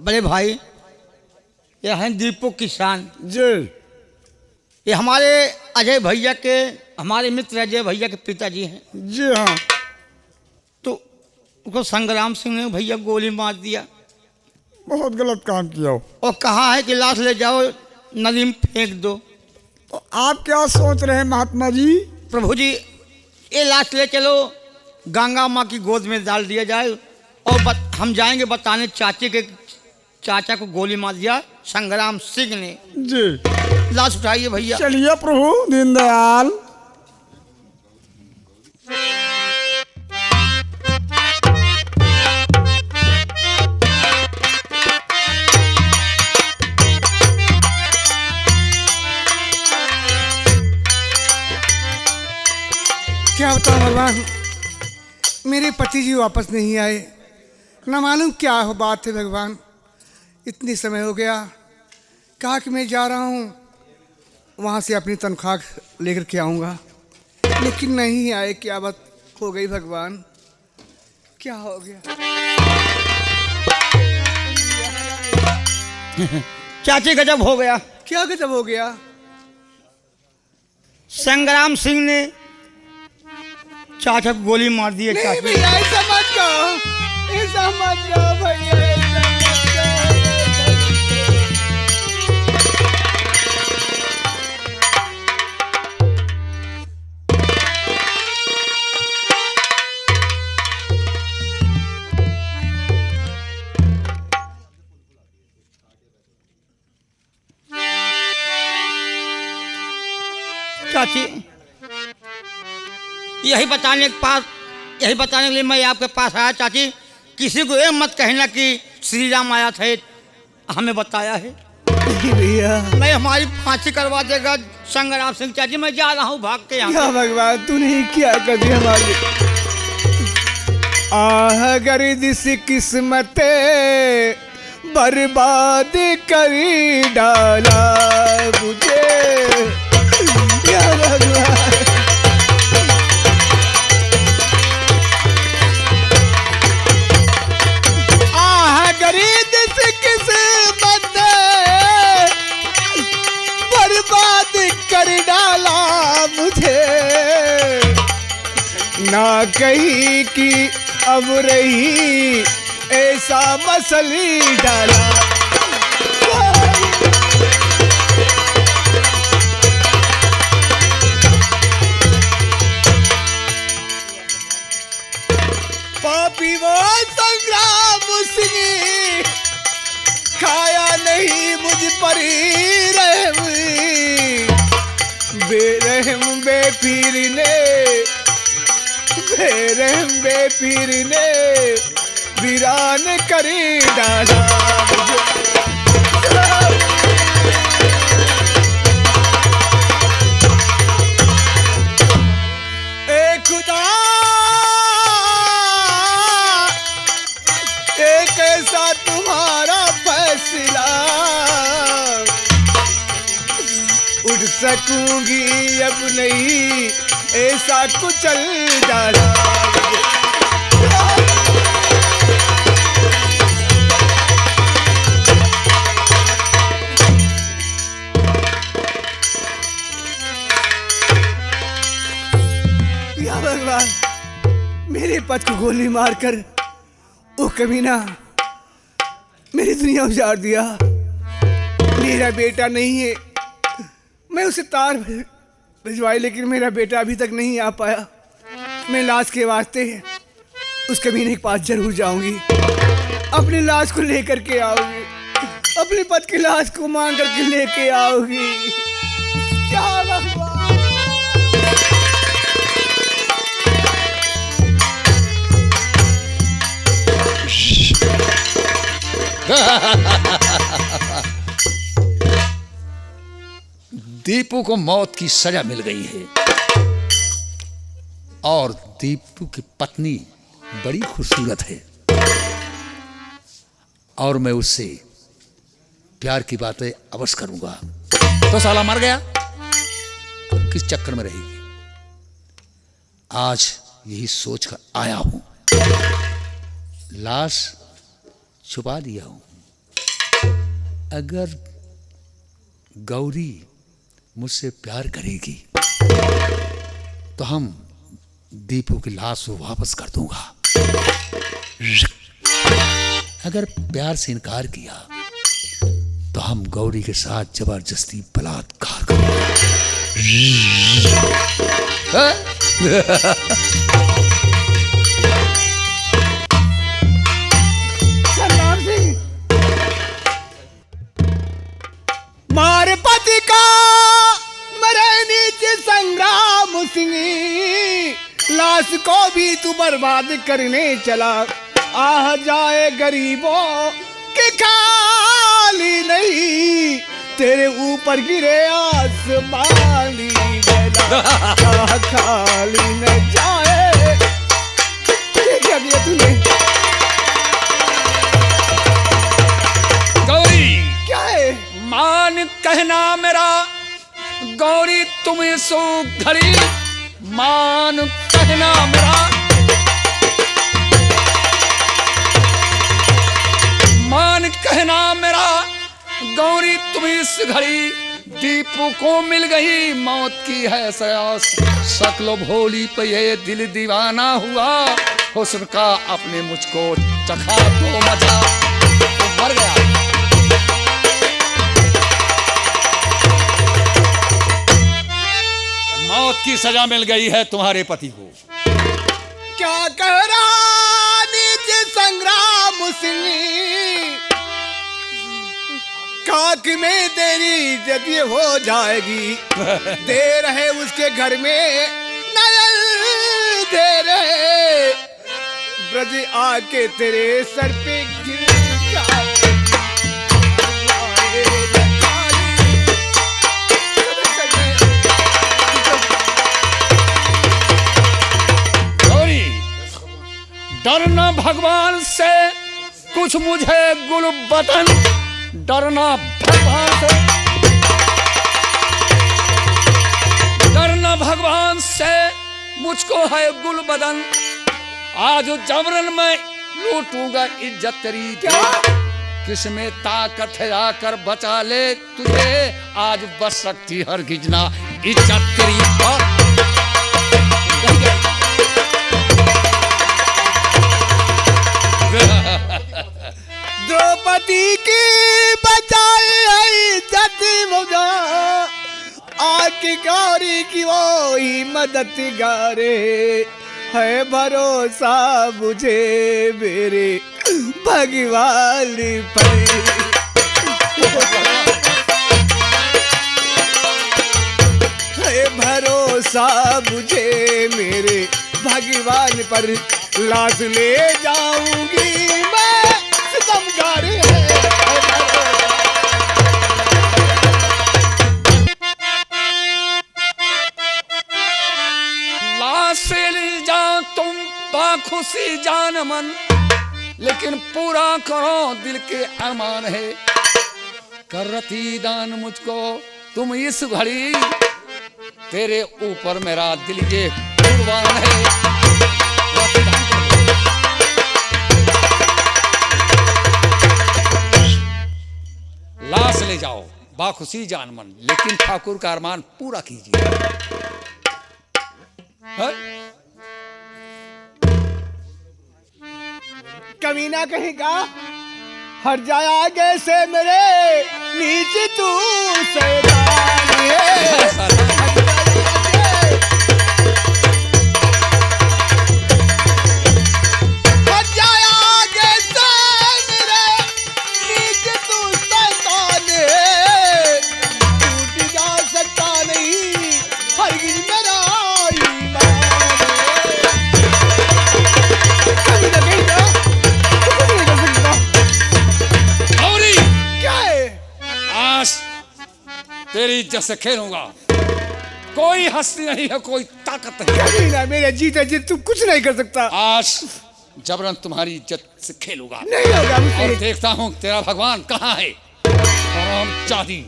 बड़े भाई, ये हैं दीपू किसान जी। ये हमारे अजय भैया के, हमारे मित्र अजय भैया के पिताजी हैं। जी हाँ। तो उनको संग्राम सिंह ने भैया गोली मार दिया बहुत गलत काम किया हो। और कहा है कि लाश ले जाओ नदी में फेंक दो। तो आप क्या सोच रहे हैं महात्मा जी? प्रभु जी, ये लाश ले चलो गंगा माँ की गोद में डाल दिया जाए और हम जाएंगे बताने चाचा को गोली मार दिया संग्राम सिंह ने। जी। लाश उठाइए भैया। चलिए प्रभु दीनदयाल। क्या बताऊं भगवान, मेरे पति जी वापस नहीं आए। न मालूम क्या हो बात है भगवान। इतनी समय हो गया, कहा कि मैं जा रहा हूँ वहाँ से अपनी तनख्वाह लेकर के आऊँगा, लेकिन नहीं आए। क्या बात हो गई भगवान, क्या हो गया? चाची गजब हो गया। क्या गजब हो गया? संग्राम सिंह ने चाचा को गोली मार दी है। नहीं चाची भैया, ऐसा मत कहो, ऐसा मत कहो भैया, ऐसा मत चाची, यही बताने के लिए मैं आपके पास आया। चाची, किसी को ये मत कहना कि श्री राम आया थे, हमें बताया है। नहीं भैया, मैं हमारी फांसी करवा देगा संग्राम सिंह। चाची मैं जा रहा हूँ भाग के यहाँ। क्या भगवान, तूने क्या कर दिया हमारी? आह गर्दिश किस्मत बर्बाद कर डाला मुझे, या भगवान। आह गर्दिश किस्मत बर्बाद कर डाला मुझे, ना कहीं की अब रही ऐसा मसली डाला। पापी वो संग्राम सिंह, खाया नहीं मुझ पर ही रहम, बेरहम बेपीर ने, बेरहम बेपीर ने वीरान करी डाला मुझे। ए खुदा, एक ऐसा तुम्हारा फैसला, उठ सकूंगी अब नहीं ऐसा कुचल डाला। या भगवान, मेरे पति को गोली मारकर वो कमीना मेरी दुनिया उजाड़ दिया। मेरा बेटा नहीं है, मैं उसे तार भिजवाई, लेकिन मेरा बेटा अभी तक नहीं आ पाया। मैं लाश के वास्ते उस कमीने के पास जरूर जाऊंगी, अपनी लाश को लेकर के आऊंगी, अपने पति की लाश को मांग करके लेके आऊंगी। क्या भगवान। दीपू को मौत की सजा मिल गई है और दीपू की पत्नी बड़ी खूबसूरत है और मैं उससे प्यार की बातें अवश्य करूंगा। तो साला मर गया तो किस चक्कर में रहेगी। आज यही सोच कर आया हूं, लाश छुपा दिया हूं, अगर गौरी मुझसे प्यार करेगी तो हम दीपू की लाश को वापस कर दूंगा। अगर प्यार से इनकार किया तो हम गौरी के साथ जबरदस्ती बलात्कार करेंगे। सरदार सिंह, मारे पति का मरे नीचे संग्राम सिंह, लाश को भी तू बर्बाद करने चला। आह जाए गरीबों के खाली नहीं, तेरे ऊपर गिरे आसमानी जला। आह खाली न जाए। ये क्या किया तूने? गौरी क्या है? मान कहना मेरा, गौरी तुम्हें सो घड़ी मान कहना मेरा, मान कहना मेरा, गौरी तुम्हें इस घड़ी दीपू को मिल गई मौत की है सयास। शक्ल भोली पे ये दिल दीवाना हुआ, हुस्न का अपने मुझको चखा तो मजा, तो मर गया। मौत की सजा मिल गई है तुम्हारे पति को। क्या कह रहा नीचे संग्राम सिंह, काक में तेरी इज्जत ये हो जाएगी। दे रहे उसके घर में नयल, दे रहे ब्रज आके तेरे सर पे गिर जाएगी। गौरी, डरना भगवान से कुछ मुझे गुल बदन, डरना भगवान से, डरना भगवान से मुझको है गुल बदन। आज जबरन मैं लूटूंगा इज्जत तेरी। क्या? किसमें ताकत है आकर बचा ले तुझे, आज बच सकती हर गिजना इज्जत तेरी पर। द्रौपदी की बचाई है इज्जत मुझा, आकी गौरी की वो ही मददगारे है। भरोसा मुझे मेरे भगवान पर, है भरोसा मुझे मेरे भगवान पर। लाश ले जाऊंगी मैं सितमगार है। लाश ले जाओ तुम बाखुशी जान मन, लेकिन पूरा करो दिल के अरमान है। करती दान मुझको तुम इस घड़ी, तेरे ऊपर मेरा दिल ये कुर्बान है। लाश ले जाओ बाखुशी जान मन, लेकिन ठाकुर का अरमान पूरा कीजिए। है? कमीना कहेगा हट जाए आगे से मेरे, नीचे तू शैतान है। हट जाए आगे से मेरे, नीचे तू शैतान है। टूट जा सकता नहीं हरगिज़ मेरा ईमान है। कमीना कहेगा कुछ नहीं कर सकता। गौरी, क्या है? आज तेरी इज्जत से खेलूंगा। कोई हस्ती नहीं है, कोई ताकत नहीं है। कभी ना मेरे जीते जी तू कुछ नहीं कर सकता। आज जबरन तुम्हारी इज्जत से खेलूंगा नहीं होगा और मुझसे। देखता हूं तेरा भगवान कहाँ है। राम चादी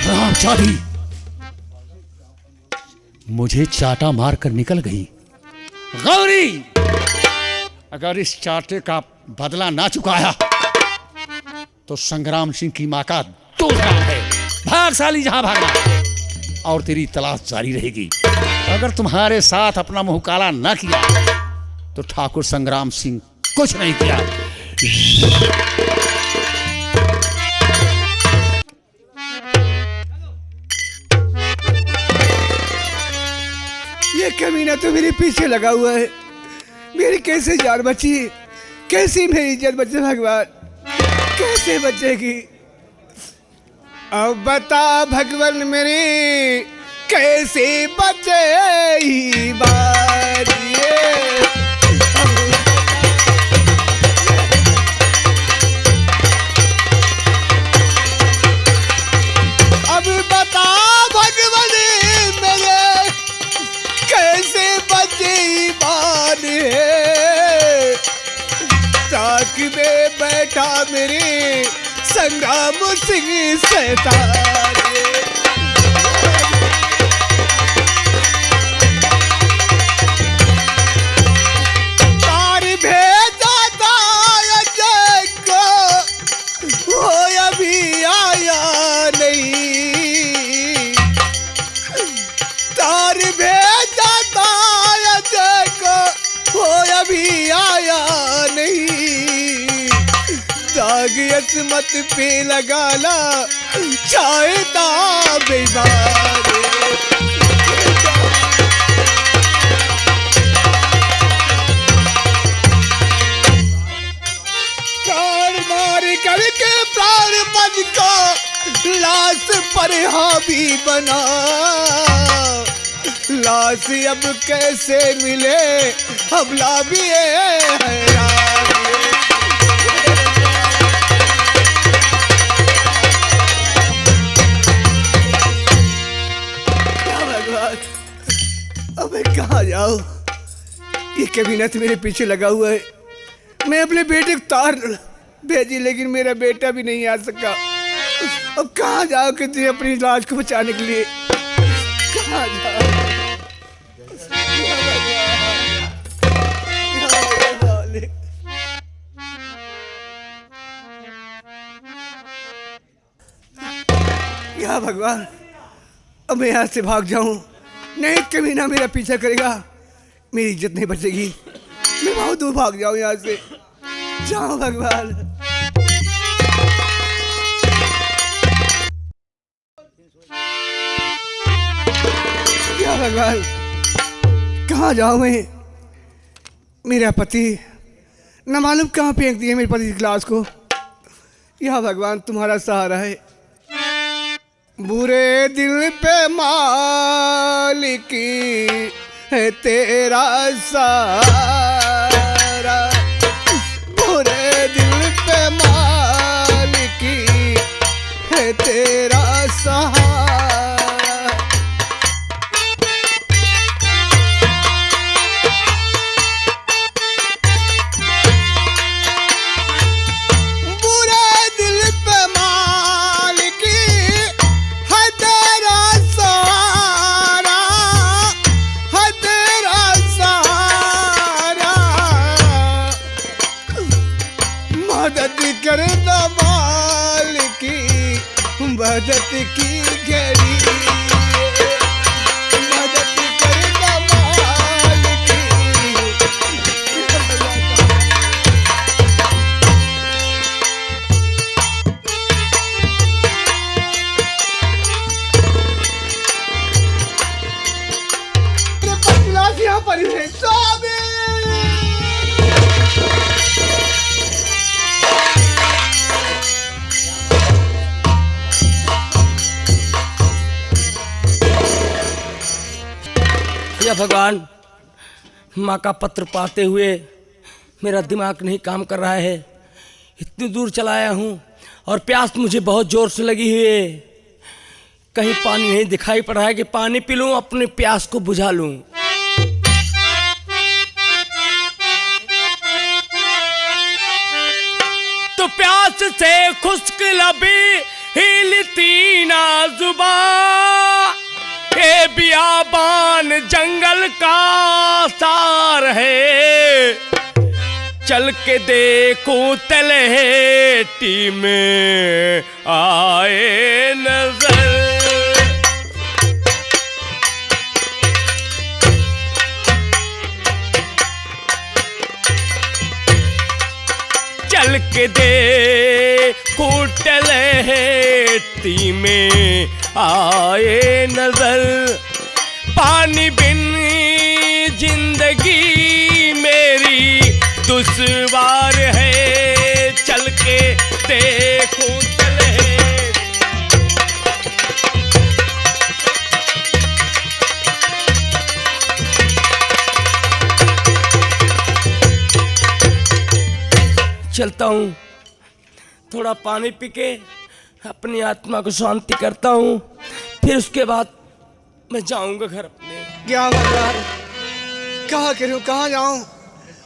राम चादी मुझे चाटा मारकर निकल गई। गौरी, अगर इस चाटे का बदला ना चुकाया तो संग्राम सिंह की मां का दूसरा है। भाग साली, जहां भागना, और तेरी तलाश जारी रहेगी। अगर तुम्हारे साथ अपना मुंह काला ना किया तो ठाकुर संग्राम सिंह कुछ नहीं किया। ये कमीना तो मेरे पीछे लगा हुआ है। मेरी कैसे जान बची, कैसी मेरी इज्जत बचे भगवान, कैसे बचेगी? अब बता भगवान मेरी कैसे बचे बात ये। अब बता भगवान मेरे कैसे बचे बात है। ताक में बैठा मेरे संग्राम सिंह सैतान। तार भेजा था अजय को, वो अभी आया नहीं। तार भेजा था अजय को, वो अभी आया नहीं। दाग असमत पे लगाना चाहता बेजार। प्राण मार करके प्राण बन को लाश पर हावी बना। लाश अब कैसे मिले, हमला भी हैरान। अब मैं कहाँ जाऊँ? ये कमीना मेरे पीछे लगा हुआ है। मैं अपने बेटे को तार भेजी लेकिन मेरा बेटा भी नहीं आ सका। अब कहाँ जाओ कि तुझे अपनी लाश को बचाने के लिए? कहाँ जाओ? या भगवान, अब मैं यहाँ से भाग जाऊं, नहीं कमीना मेरा पीछा करेगा, मेरी इज्जत नहीं बचेगी। मैं बहुत दूर भाग जाऊं यहाँ से। जाओ भगवान। क्या भगवान, कहाँ जाऊं मैं? मेरा पति न मालूम कहाँ फेंक दिया मेरे पति की लाश को। यह भगवान तुम्हारा सहारा है। बुरे दिल पे मालिकी है तेरा सहारा। बुरे दिल पे मालिकी है तेरा सहारा। करना माल की मदद की घड़ी, मदद करना माल की। पतला यहाँ पर है स्वामी। या भगवान, माँ का पत्र पाते हुए मेरा दिमाग नहीं काम कर रहा है। इतनी दूर चला आया हूँ और प्यास मुझे बहुत जोर से लगी हुई है। कहीं पानी नहीं दिखाई पड़ रहा है कि पानी पी लूँ, अपने प्यास को बुझा लूँ। तो प्यास से खुश्क लबी हिलती ना जुबान, बियाबान जंगल का सार है, चल के देखूं तलहटी में आए नजर। चल के देखूं तलहटी में आए नजर। पानी बिन जिंदगी मेरी दुश्वार है, चल के देखूं तलहटी। चलता हूँ, थोड़ा पानी पी के अपनी आत्मा को शांति करता हूँ, फिर उसके बाद मैं जाऊंगा घर अपने। क्या भगवान, कहाँ करूँ, कहाँ जाऊँ?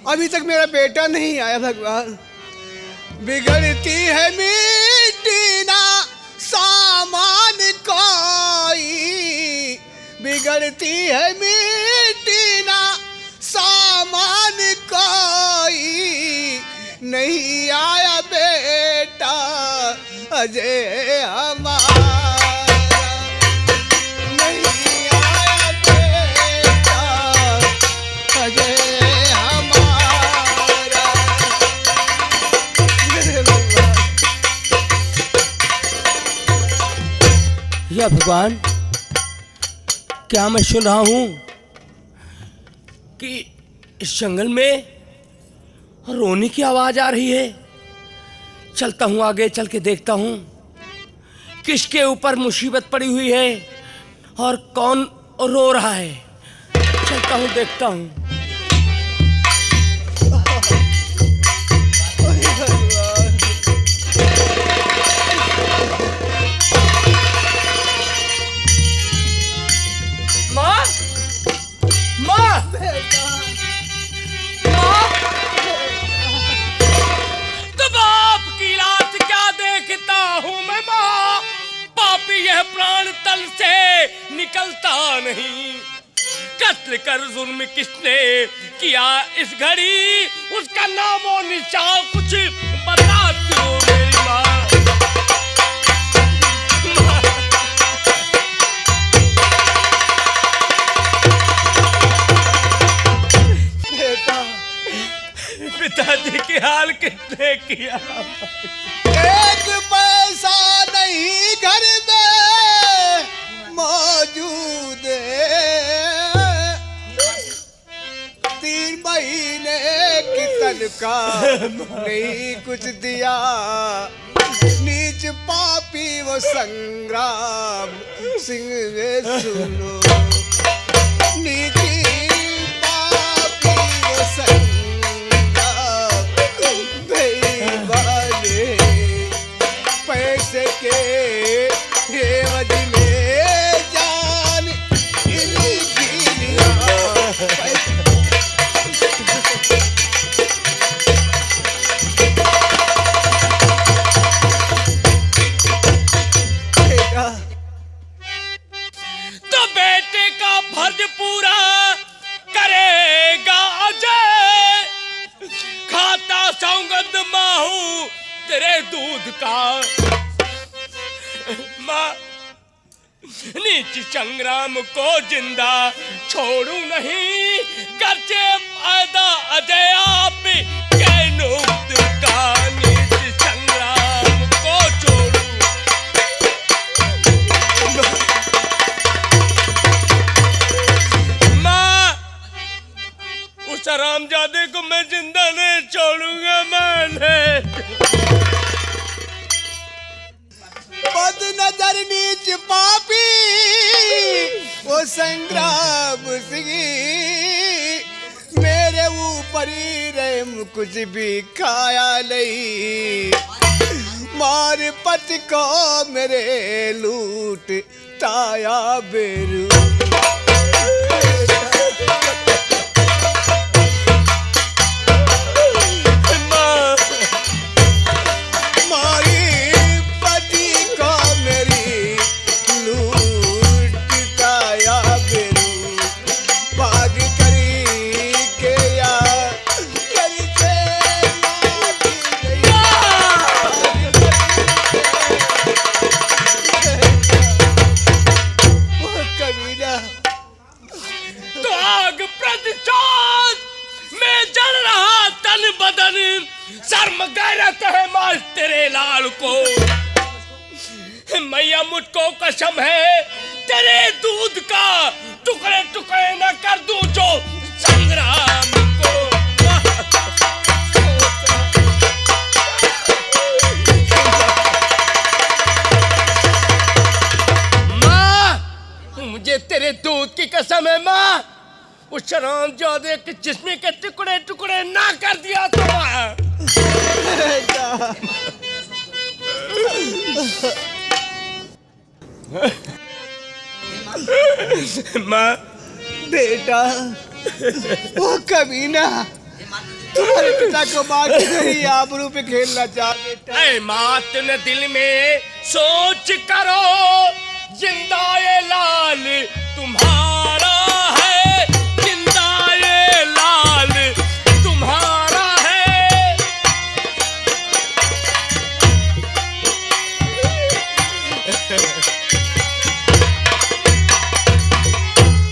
अभी तक मेरा बेटा नहीं आया भगवान। बिगड़ती है मिट्टी ना सामान कोई, बिगड़ती है मिट्टी ना सामान कोई। नहीं आया बेटा अजय हमारा, नहीं आया बेटा अजय हमारा। या भगवान, क्या मैं सुन रहा हूँ कि इस जंगल में रोने की आवाज आ रही है? चलता हूँ आगे, चल के देखता हूँ किसके ऊपर मुसीबत पड़ी हुई है और कौन रो रहा है। चलता हूँ, देखता हूँ। माँ, माँ, प्राण तल से निकलता नहीं। कत्ल कर जुल्म किसने किया इस घड़ी, उसका नामो निशान कुछ बता दो मेरी माँ। पिताजी के हाल किसने किया? एक पैसा नहीं घर में मौजूद है, 3 महीने की तनख्वाह नहीं कुछ दिया। नीच पापी वो संग्राम सिंह वे सुनो, नीच पापी वो संग्राम पैसे के एवज में जान इनकी तो बेटे का फर्ज पूरा करेगा अजय, खाता सौगंध माहू तेरे दूध का। माँ, नीच संग्राम को जिंदा छोड़ू नहीं, करचे फायदा अजय आप के नूत का। नीच संग्राम को छोड़ू। माँ, उस हरामजादे को मैं जिंदा नहीं छोड़ूंगा। मैंने बद नजर नीच पापी वो संग्राम सिंह मेरे ऊपर ही रहम कुछ भी खाया नहीं। मार पति को मेरे लूट ताया बेरू। मारी पति को मेरी लूट ताया मैया मुझको कसम है तेरे दूध का टुकड़े टुकड़े न कर दूं जो संग्राम को। माँ मुझे तेरे दूध की कसम है माँ, उस शराबजादे के जिस्म के टुकड़े टुकड़े ना कर दिया तो माँ। माँ बेटा वो कमीना तुम्हारे पिता को मार के नहीं आबरू पे खेलना चाह बेटा। ऐ माँ तुमने दिल में सोच करो जिंदा ये लाल तुम्हारा है, जिंदा ये लाल तुम्हारा है।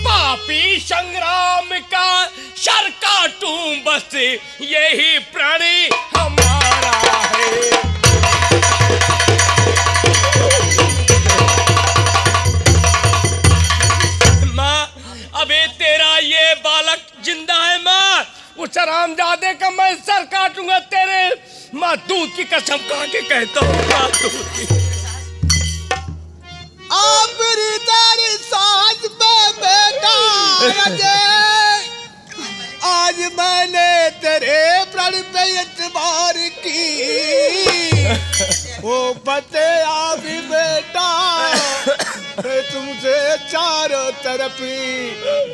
पापी संग्राम का सर काटूं बस यही प्राणी हमारा है। माँ अबे तेरा ये बालक जिंदा है माँ, उस हरामजादे का मैं सर काटूंगा तेरे। माँ दूध की कसम खा के कहता हूँ माँ दूध की। आपरी तेरी साथ में बेटा आज मैंने तेरे प्रण पे एतबार की। वो बते आप बेटा तुमसे चारों तरफ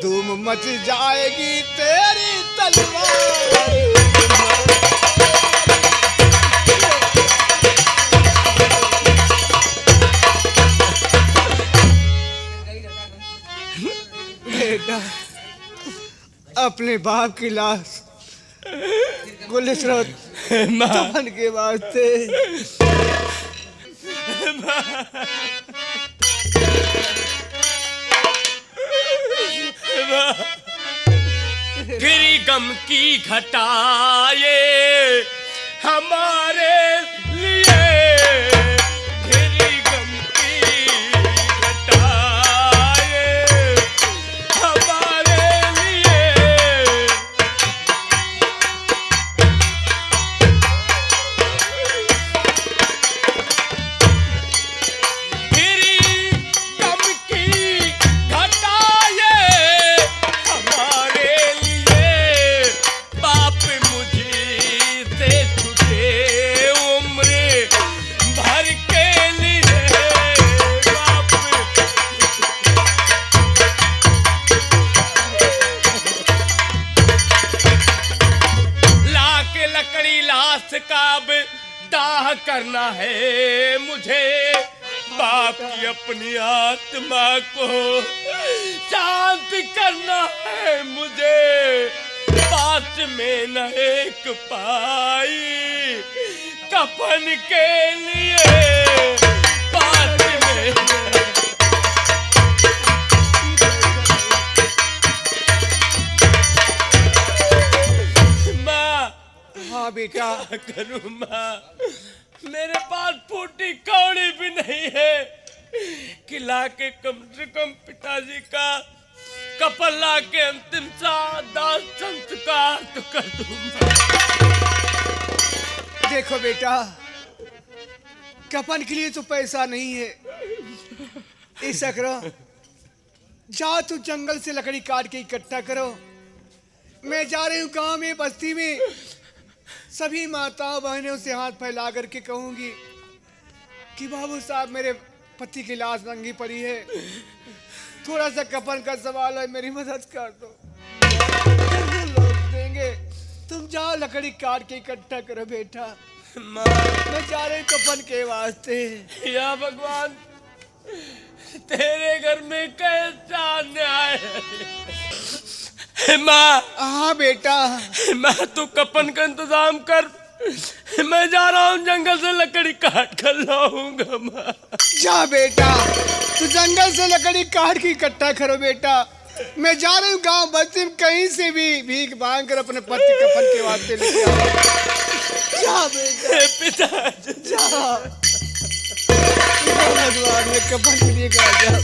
धूम मच जाएगी तेरी तलवार। बेटा अपने बाप की लाश गुलशरत तमन के वास्ते गिरी गम की घटाए हमारे लिए, गिरी गम की घटाए हमारे लिए। गिरी गम की घटाए हमारे लिए, बाप मुझे से छूटे उम्र भर के लिए। बाप ला के लकड़ी लाश का अब दाह करना है मुझे, बाप की अपनी आत्मा को शांत करना है मुझे। पास में न एक पाई कफन के लिए, पास में माँ हाँ बेटा क्या करूं माँ, मेरे पास फूटी कौड़ी भी नहीं है कि ला के कम से कम पिताजी का कफन ला के अंतिम दाह संस्कार तो कर दूंगा। देखो बेटा कफन के लिए तो पैसा नहीं है, ऐसा करो जाओ तू जंगल से लकड़ी काट के इकट्ठा करो। मैं जा रही हूँ गांव में बस्ती में सभी माताओं बहनों से हाथ फैला करके कहूंगी कि बाबू साहब मेरे पति की लाश नंगी पड़ी है, थोड़ा सा कफन का सवाल है, मेरी मदद कर दो। लोग देंगे, तुम जाओ लकड़ी काट के इकट्ठा करो बेटा। माँ मैं जा रही हूँ कफन के वास्ते। या भगवान तेरे घर में कैसा अन्याय है। माँ हाँ बेटा मैं तू कफन का इंतजाम कर, मैं जा रहा हूँ जंगल से लकड़ी काट कर लाऊंगा। माँ जा बेटा तू जंगल से लकड़ी काट के इकट्ठा करो बेटा। मैं जा रही हूँ गांव बस्ती में कहीं से भी भीख मांग कर अपने पति कफन के वास्ते लेके आओ। जा बेटा पिता जा भगवान। मैं कपन के लिए कहा जाऊं।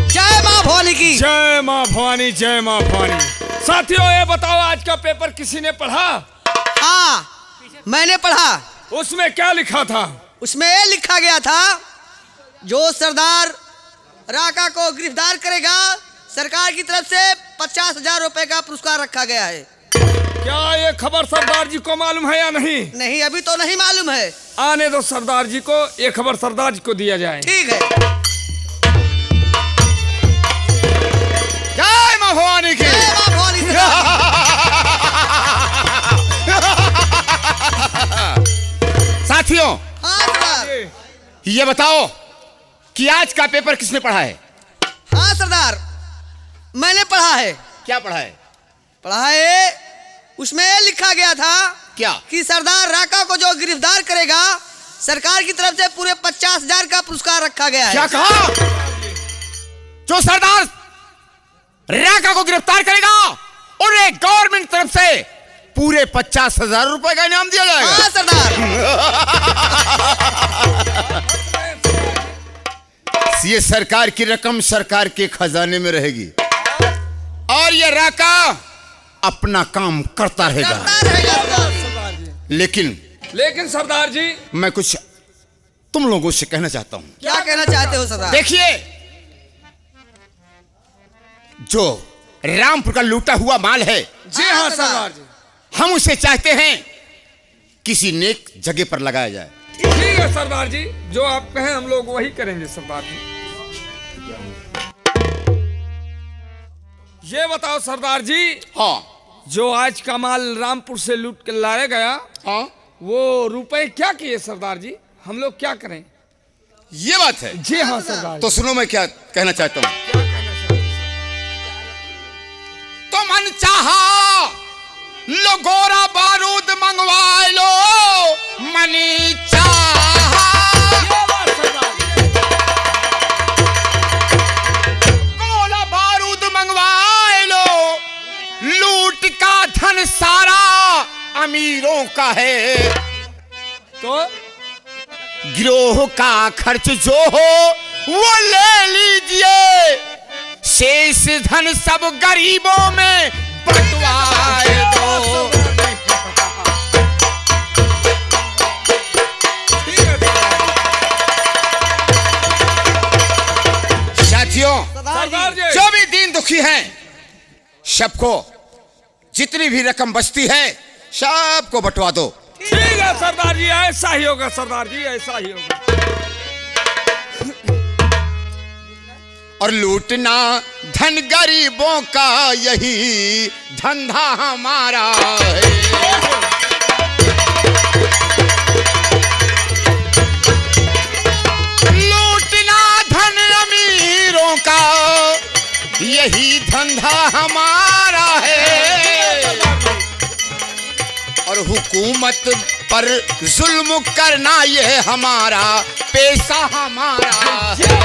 जय माँ भवानी की। जय माँ भवानी, जय माँ भवानी। साथियों, ये बताओ आज का पेपर किसी ने पढ़ा? हाँ, मैंने पढ़ा। उसमें क्या लिखा था? उसमें ये लिखा गया था, जो सरदार राका को गिरफ्तार करेगा, सरकार की तरफ से 50,000 रुपए का पुरस्कार रखा गया है। क्या ये खबर सरदार जी को मालूम है या नहीं? नहीं, अभी तो नहीं मालूम है। आने दो सरदार जी को, ये खबर सरदार जी को दिया जाए। ठीक है। जय माँ भवानी की। जय माँ भवानी सरदार। साथियों, हाँ सरदार। ये बताओ कि आज का पेपर किसने पढ़ा है? हाँ सरदार, मैंने पढ़ा है। क्या पढ़ा है? पढ़ा है, उसमें ये लिखा गया था क्या? कि सरदार राका को जो गिरफ्तार करेगा, सरकार की तरफ से पूरे 50,000 का पुरस्कार रखा गया है। क्या कहा? जो सरदार राका को गिरफ्तार करेगा उन्हें गवर्नमेंट तरफ से पूरे 50,000 रुपए का इनाम दिया जाएगा। हाँ सरदार। ये सरकार की रकम सरकार के खजाने में रहेगी और ये राका अपना काम करता रहेगा। करता रहेगा सरदार। लेकिन सरदार जी, मैं कुछ तुम लोगों से कहना चाहता हूं। क्या कहना चाहते हो सरदार? देखिए, जो रामपुर का लूटा हुआ माल है, जी हाँ सरदार जी, हम उसे चाहते हैं किसी नेक जगह पर लगाया जाए। ठीक है सरदार जी, जो आप कहें हम लोग वही करेंगे सरदार जी। ये बताओ सरदार जी, हाँ जो आज का माल रामपुर से लूट के लाया गया, हाँ, वो रुपए क्या किए सरदार जी? हम लोग क्या करें? ये बात है। जी हाँ सरदार तो सुनो मैं क्या कहना चाहता हूँ। क्या कहना चाहते हैं? तो मन चाहा लो गोरा बारूद मंगवा लो, मनी चाहा गोला बारूद मंगवा लो, लूट का धन सारा अमीरों का है, तो गिरोह का खर्च जो हो वो ले लीजिए, शेष धन सब गरीबों में बंटवाए दो। साथियों, सरदार जी, जो भी दीन दुखी हैं, सबको जितनी भी रकम बचती है सबको बंटवा दो। ठीक है सरदार जी, ऐसा ही होगा सरदार जी, ऐसा ही होगा। और लूटना धन गरीबों का यही धंधा हमारा है। लूटना धन अमीरों का यही धंधा हमारा है, और हुकूमत पर जुल्म करना ये हमारा पेशा हमारा है।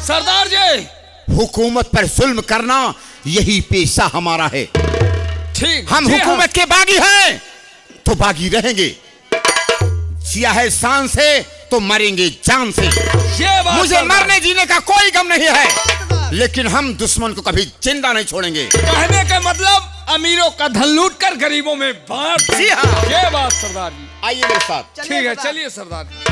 सरदार जी, हुकूमत पर जुल्म करना यही पेशा हमारा है। ठीक, हम जी हुकूमत के बागी हैं तो बागी रहेंगे, जिया है शान से तो मरेंगे जान से। ये बात मुझे सरदार, मरने जीने का कोई गम नहीं है, लेकिन हम दुश्मन को कभी जिंदा नहीं छोड़ेंगे। कहने का मतलब अमीरों का धन लूट कर गरीबों में बांट। जी हाँ। ये बात सरदार जी, आइए मेरे साथ। ठीक है, चलिए सरदार जी।